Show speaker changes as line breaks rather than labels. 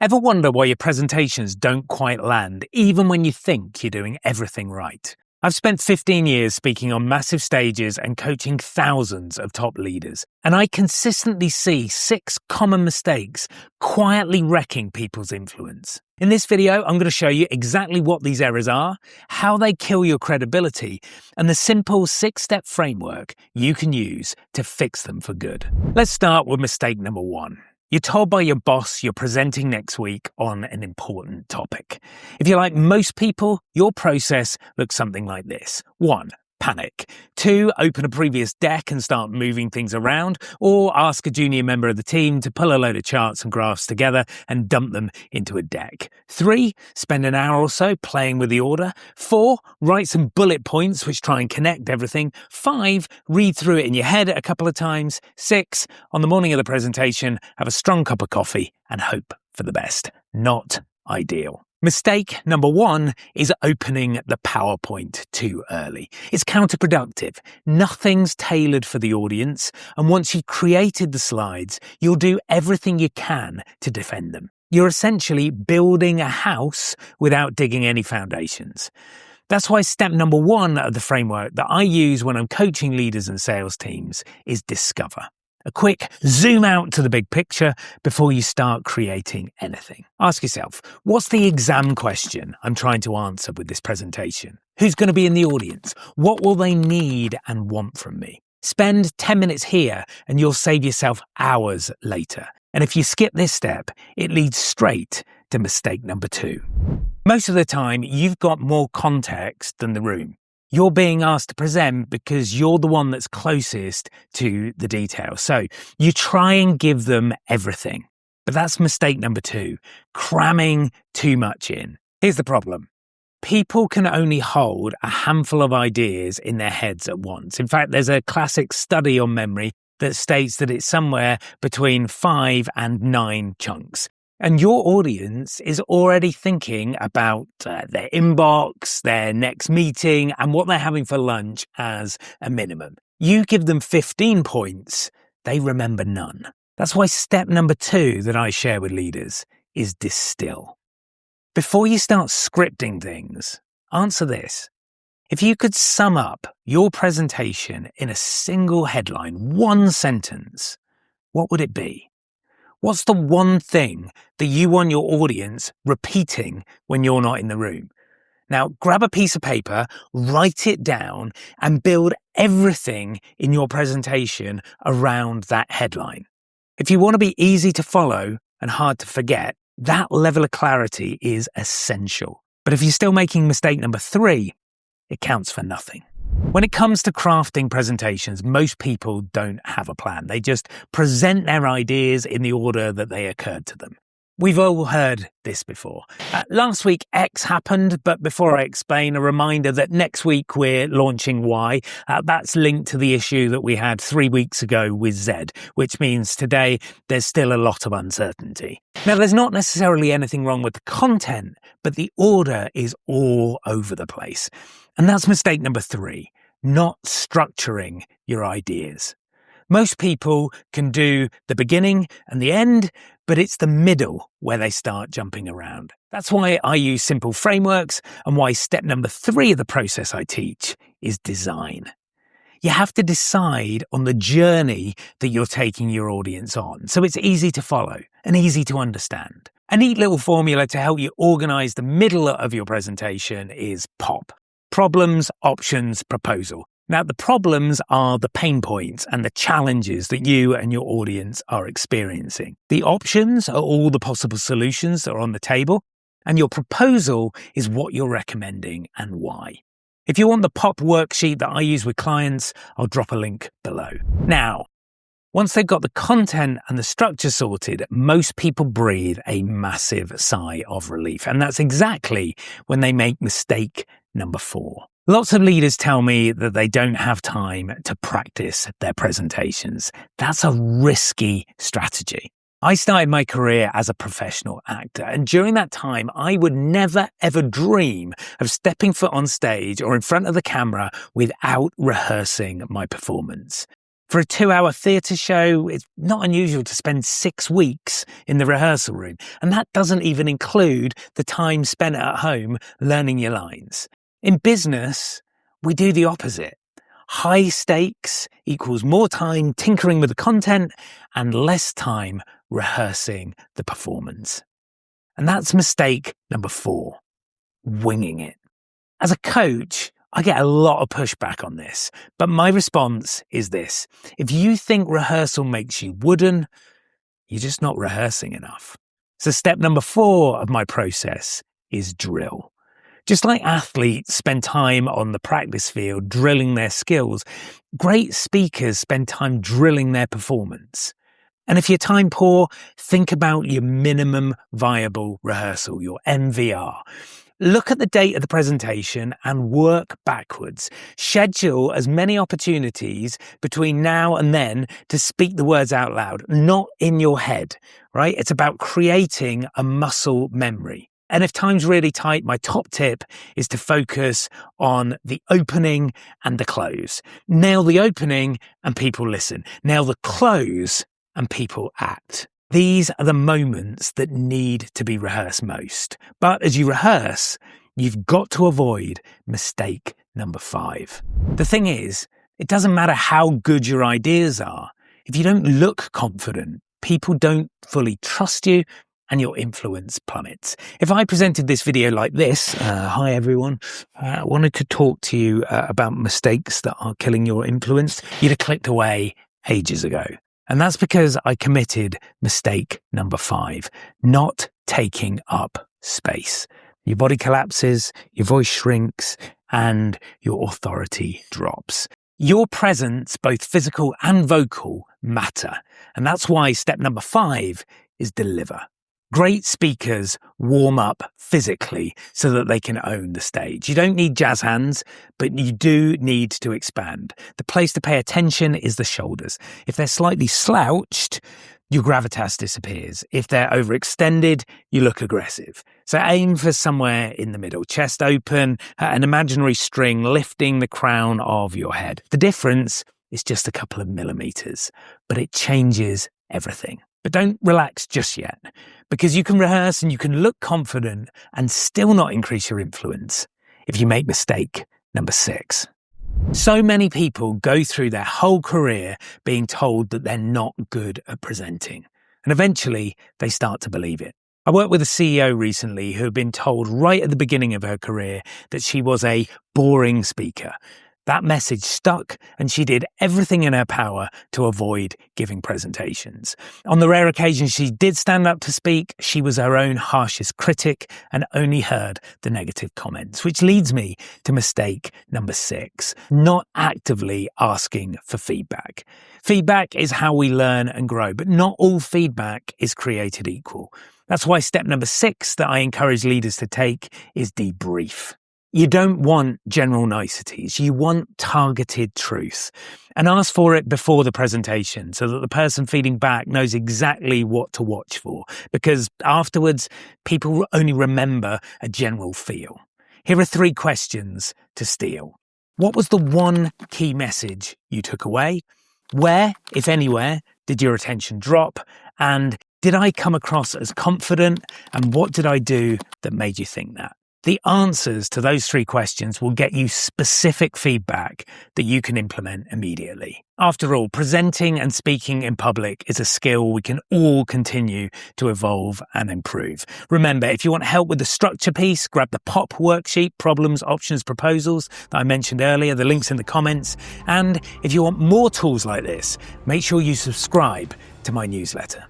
Ever wonder why your presentations don't quite land, even when you think you're doing everything right? I've spent 15 years speaking on massive stages and coaching thousands of top leaders, and I consistently see 6 common mistakes quietly wrecking people's influence. In this video, I'm going to show you exactly what these errors are, how they kill your credibility, and the simple 6-step framework you can use to fix them for good. Let's start with mistake number 1. You're told by your boss you're presenting next week on an important topic. If you're like most people, your process looks something like this. 1. Panic. 2. Open a previous deck and start moving things around, or ask a junior member of the team to pull a load of charts and graphs together and dump them into a deck. 3. Spend an hour or so playing with the order. 4. Write some bullet points which try and connect everything. 5. Read through it in your head a couple of times. 6. On the morning of the presentation, have a strong cup of coffee and hope for the best. Not ideal. Mistake number 1 is opening the PowerPoint too early. It's counterproductive. Nothing's tailored for the audience, and once you've created the slides, you'll do everything you can to defend them. You're essentially building a house without digging any foundations. That's why step number 1 of the framework that I use when I'm coaching leaders and sales teams is discover. A quick zoom out to the big picture before you start creating anything. Ask yourself, what's the exam question I'm trying to answer with this presentation? Who's going to be in the audience? What will they need and want from me? Spend 10 minutes here and you'll save yourself hours later. And if you skip this step, it leads straight to mistake number 2. Most of the time, you've got more context than the room. You're being asked to present because you're the one that's closest to the detail. So you try and give them everything. But that's mistake number 2, cramming too much in. Here's the problem. People can only hold a handful of ideas in their heads at once. In fact, there's a classic study on memory that states that it's somewhere between 5 and 9 chunks. And your audience is already thinking about their inbox, their next meeting, and what they're having for lunch as a minimum. You give them 15 points, they remember none. That's why step number 2 that I share with leaders is distill. Before you start scripting things, answer this. If you could sum up your presentation in a single headline, 1 sentence, what would it be? What's the one thing that you want your audience repeating when you're not in the room? Now, grab a piece of paper, write it down, and build everything in your presentation around that headline. If you want to be easy to follow and hard to forget, that level of clarity is essential. But if you're still making mistake number 3, it counts for nothing. When it comes to crafting presentations, most people don't have a plan. They just present their ideas in the order that they occurred to them. We've all heard this before. Last week, X happened, but before I explain, a reminder that next week we're launching Y. That's linked to the issue that we had 3 weeks ago with Z, which means today there's still a lot of uncertainty. Now, there's not necessarily anything wrong with the content, but the order is all over the place. And that's mistake number 3, not structuring your ideas. Most people can do the beginning and the end, but it's the middle where they start jumping around. That's why I use simple frameworks and why step number 3 of the process I teach is design. You have to decide on the journey that you're taking your audience on, so it's easy to follow and easy to understand. A neat little formula to help you organize the middle of your presentation is POP. Problems, options, proposal. Now, the problems are the pain points and the challenges that you and your audience are experiencing. The options are all the possible solutions that are on the table, and your proposal is what you're recommending and why. If you want the POP worksheet that I use with clients, I'll drop a link below. Now, once they've got the content and the structure sorted, most people breathe a massive sigh of relief, and that's exactly when they make mistake number 4. Lots of leaders tell me that they don't have time to practice their presentations. That's a risky strategy. I started my career as a professional actor, and during that time, I would never ever dream of stepping foot on stage or in front of the camera without rehearsing my performance. For a 2-hour theatre show, it's not unusual to spend 6 weeks in the rehearsal room, and that doesn't even include the time spent at home learning your lines. In business, we do the opposite. High stakes equals more time tinkering with the content and less time rehearsing the performance. And that's mistake number 4, winging it. As a coach, I get a lot of pushback on this, but my response is this. If you think rehearsal makes you wooden, you're just not rehearsing enough. So step number 4 of my process is drill. Just like athletes spend time on the practice field drilling their skills, great speakers spend time drilling their performance. And if you're time poor, think about your minimum viable rehearsal, your MVR. Look at the date of the presentation and work backwards. Schedule as many opportunities between now and then to speak the words out loud, not in your head, right? It's about creating a muscle memory. And if time's really tight, my top tip is to focus on the opening and the close. Nail the opening and people listen. Nail the close and people act. These are the moments that need to be rehearsed most. But as you rehearse, you've got to avoid mistake number 5. The thing is, it doesn't matter how good your ideas are. If you don't look confident, people don't fully trust you and your influence plummets. If I presented this video like this, hi everyone, I wanted to talk to you about mistakes that are killing your influence, you'd have clicked away ages ago. And that's because I committed mistake number 5, not taking up space. Your body collapses, your voice shrinks, and your authority drops. Your presence, both physical and vocal, matter. And that's why step number 5 is deliver. Great speakers warm up physically so that they can own the stage. You don't need jazz hands, but you do need to expand. The place to pay attention is the shoulders. If they're slightly slouched, your gravitas disappears. If they're overextended, you look aggressive. So aim for somewhere in the middle. Chest open, an imaginary string lifting the crown of your head. The difference is just a couple of millimeters, but it changes everything. But don't relax just yet, because you can rehearse and you can look confident and still not increase your influence if you make mistake number 6. So many people go through their whole career being told that they're not good at presenting, and eventually they start to believe it. I worked with a CEO recently who had been told right at the beginning of her career that she was a boring speaker. That message stuck, and she did everything in her power to avoid giving presentations. On the rare occasion she did stand up to speak, she was her own harshest critic and only heard the negative comments, which leads me to mistake number 6, not actively asking for feedback. Feedback is how we learn and grow, but not all feedback is created equal. That's why step number 6 that I encourage leaders to take is debrief. You don't want general niceties. You want targeted truth. And ask for it before the presentation so that the person feeding back knows exactly what to watch for. Because afterwards, people only remember a general feel. Here are 3 questions to steal. What was the one key message you took away? Where, if anywhere, did your attention drop? And did I come across as confident? And what did I do that made you think that? The answers to those 3 questions will get you specific feedback that you can implement immediately. After all, presenting and speaking in public is a skill we can all continue to evolve and improve. Remember, if you want help with the structure piece, grab the POP worksheet, Problems, Options, Proposals, that I mentioned earlier. The link's in the comments. And if you want more tools like this, make sure you subscribe to my newsletter.